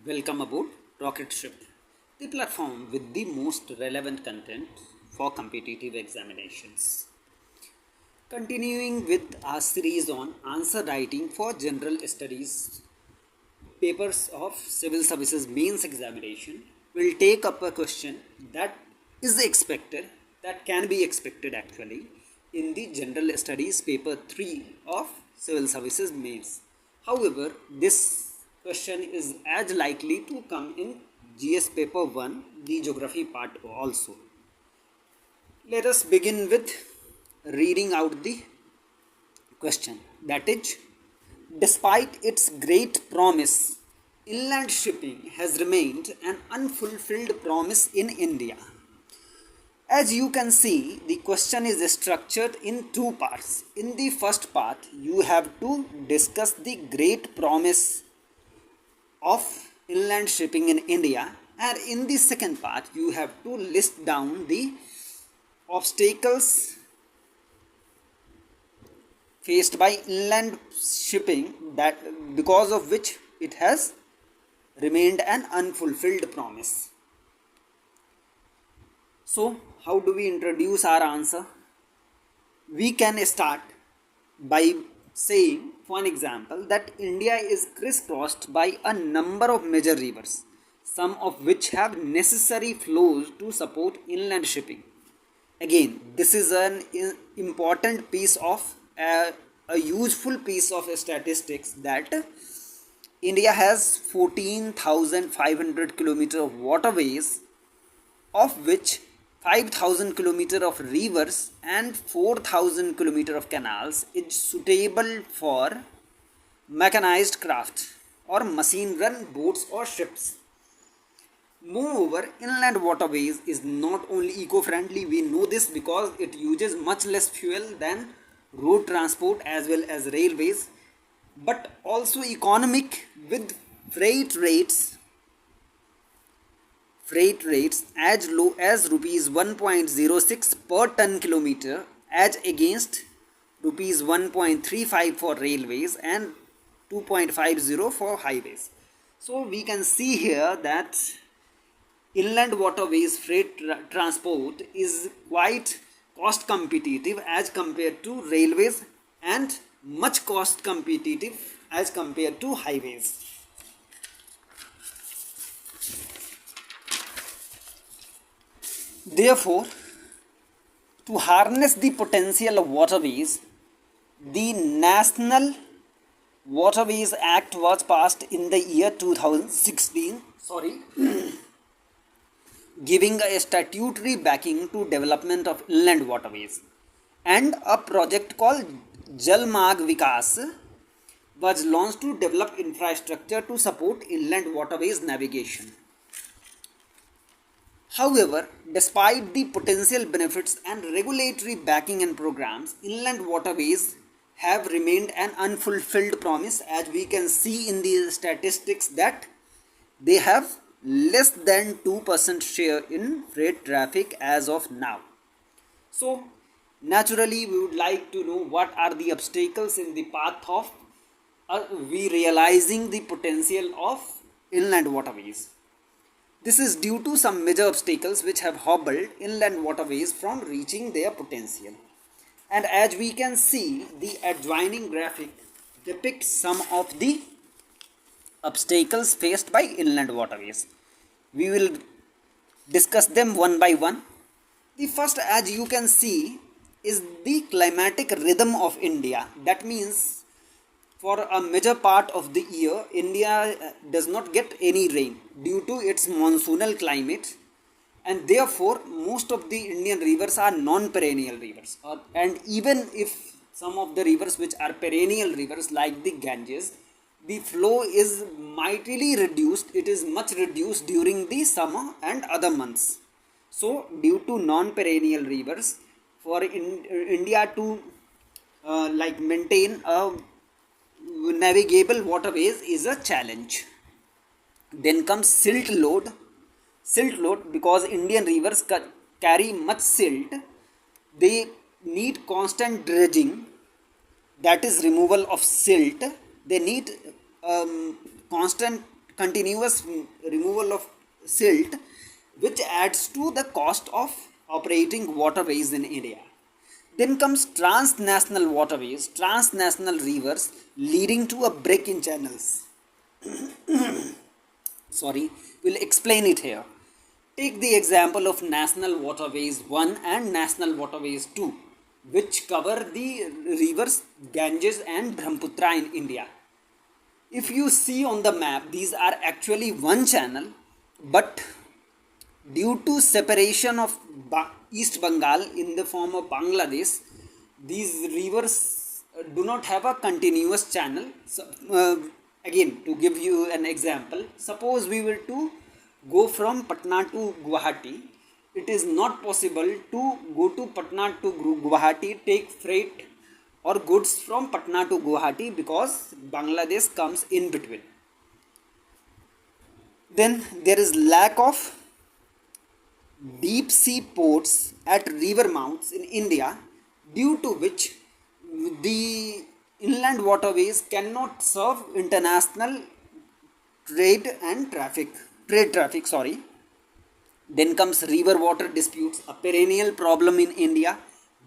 Welcome aboard Rocket Ship, the platform with the most relevant content for competitive examinations. Continuing with our series on answer writing for general studies papers of civil services mains examination, we'll take up a question that is expected, that can be expected actually, in the general studies paper 3 of civil services mains. However, this question is as likely to come in GS paper 1, the geography part also. Let us begin with reading out the question, that is, despite its great promise, inland shipping has remained an unfulfilled promise in India. As you can see, the question is structured in two parts. In the first part, you have to discuss the great promise of inland shipping in India, and in the second part, you have to list down the obstacles faced by inland shipping that because of which it has remained an unfulfilled promise. So, how do we introduce our answer? We can start by saying, for an example, that India is crisscrossed by a number of major rivers, some of which have necessary flows to support inland shipping. Again, this is an important piece of a useful piece of statistics, that India has 14,500 kilometers of waterways, of which 5,000 kilometers of rivers and 4,000 kilometers of canals is suitable for mechanized craft or machine run boats or ships. Moreover, inland waterways is not only eco-friendly, we know this because it uses much less fuel than road transport as well as railways, but also economic with freight rates as low as rupees 1.06 per ton kilometer as against rupees 1.35 for railways and 2.50 for highways. So we can see here that inland waterways freight transport is quite cost competitive as compared to railways and much cost competitive as compared to highways. Therefore, to harness the potential of waterways, the National Waterways Act was passed in the year 2016, giving a statutory backing to development of inland waterways, and a project called Jal Marg Vikas was launched to develop infrastructure to support inland waterways navigation. However, despite the potential benefits and regulatory backing and programs, inland waterways have remained an unfulfilled promise, as we can see in the statistics that they have less than 2% share in freight traffic as of now. So, naturally, we would like to know what are the obstacles in the path of we realizing the potential of inland waterways. This is due to some major obstacles which have hobbled inland waterways from reaching their potential. And as we can see, the adjoining graphic depicts some of the obstacles faced by inland waterways. We will discuss them one by one. The first, as you can see, is the climatic rhythm of India. That means for a major part of the year, India does not get any rain due to its monsoonal climate, and therefore most of the Indian rivers are non-perennial rivers. And even if some of the rivers which are perennial rivers like the Ganges, the flow is mightily reduced, it is much reduced during the summer and other months. So, due to non-perennial rivers, for India to maintain a navigable waterways is a challenge. Then comes silt load. Silt load, because Indian rivers carry much silt, they need constant dredging, that is removal of silt. They need constant continuous removal of silt, which adds to the cost of operating waterways in India. Then comes transnational waterways, transnational rivers leading to a break in channels. Sorry, we'll explain it here. Take the example of National Waterways 1 and National Waterways 2, which cover the rivers Ganges and Brahmaputra in India. If you see on the map, these are actually one channel, but due to separation of East Bengal in the form of Bangladesh, these rivers do not have a continuous channel. So, again, to give you an example, suppose we were to go from Patna to Guwahati, it is not possible to go to Patna to Guwahati, take freight or goods from Patna to Guwahati, because Bangladesh comes in between. Then there is lack of deep sea ports at river mouths in India, due to which the inland waterways cannot serve international trade traffic. Then comes river water disputes, a perennial problem in India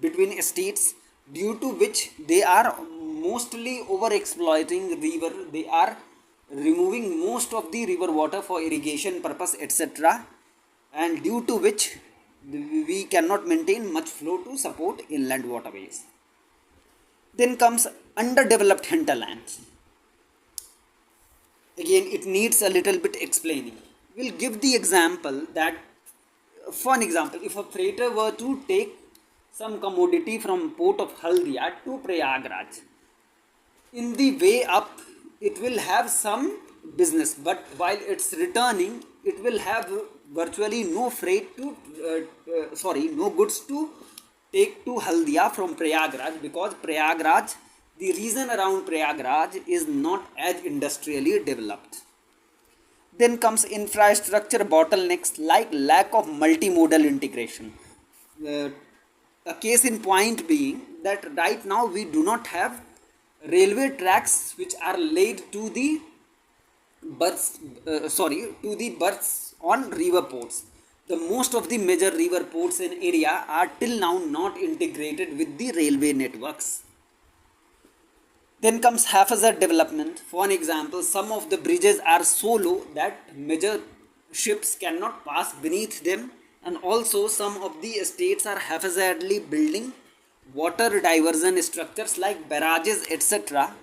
between states, due to which they are mostly over exploiting river. They are removing most of the river water for irrigation purpose, etc., and due to which we cannot maintain much flow to support inland waterways. Then comes underdeveloped hinterlands. Again, it needs a little bit explaining. We'll give the example that, for an example, if a freighter were to take some commodity from port of Haldia to Prayagraj, in the way up it will have some business, but while it's returning, it will have virtually no freight to no goods to take to Haldia from Prayagraj, because Prayagraj, the region around Prayagraj is not as industrially developed. Then comes infrastructure bottlenecks like lack of multimodal integration. A case in point being that right now we do not have railway tracks which are laid to the berths on river ports. The most of the major river ports in India are till now not integrated with the railway networks. Then comes haphazard development. For an example, some of the bridges are so low that major ships cannot pass beneath them, and also some of the estates are haphazardly building water diversion structures like barrages, etc.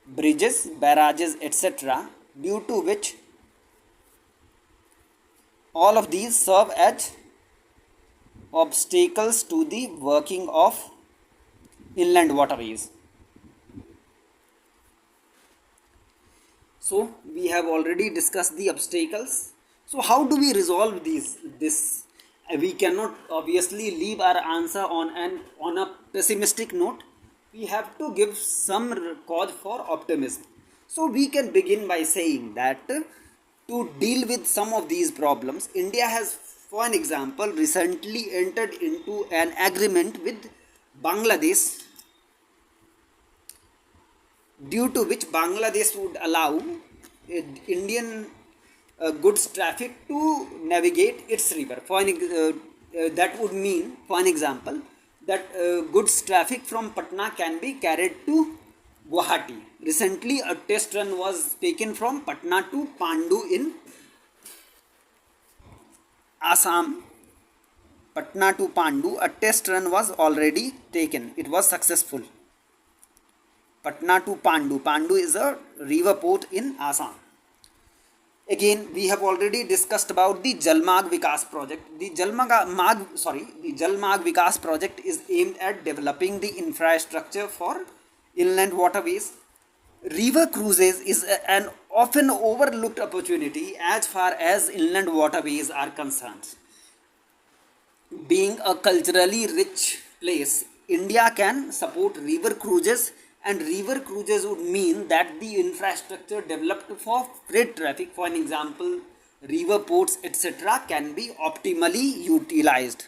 Bridges, barrages, etc., due to which all of these serve as obstacles to the working of inland waterways. So we have already discussed the obstacles. So how do we resolve this? We cannot obviously leave our answer on a pessimistic note. We have to give some cause for optimism. So we can begin by saying that to deal with some of these problems, India has, for an example, recently entered into an agreement with Bangladesh, due to which Bangladesh would allow Indian goods traffic to navigate its river. That would mean, for an example, that goods traffic from Patna can be carried to Guwahati. Recently, a test run was taken from Patna to Pandu in Assam. Patna to Pandu, a test run was already taken. It was successful. Patna to Pandu. Pandu is a river port in Assam. Again, we have already discussed about the Jalmarg Vikas project. The Jalmarg Vikas project is aimed at developing the infrastructure for inland waterways. River cruises is an often overlooked opportunity as far as inland waterways are concerned. Being a culturally rich place, India can support river cruises, and river cruises would mean that the infrastructure developed for freight traffic, for an example, river ports, etc., can be optimally utilized.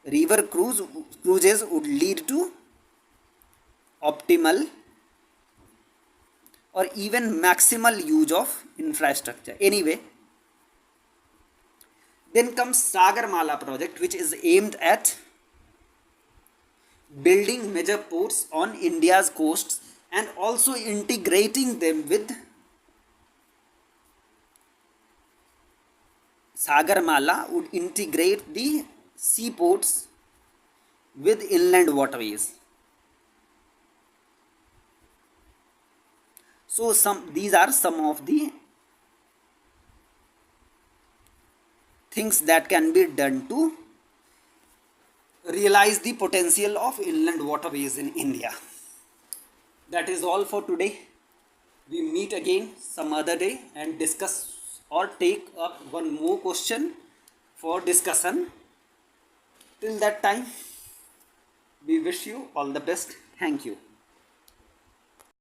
River cruises would lead to optimal or even maximal use of infrastructure. Anyway, then comes Sagarmala project, which is aimed at building major ports on India's coasts and also integrating them with Sagarmala would integrate the seaports with inland waterways. So these are some of the things that can be done to realize the potential of inland waterways in India. That is all for today. We meet again some other day and discuss or take up one more question for discussion. Till that time, we wish you all the best. Thank you.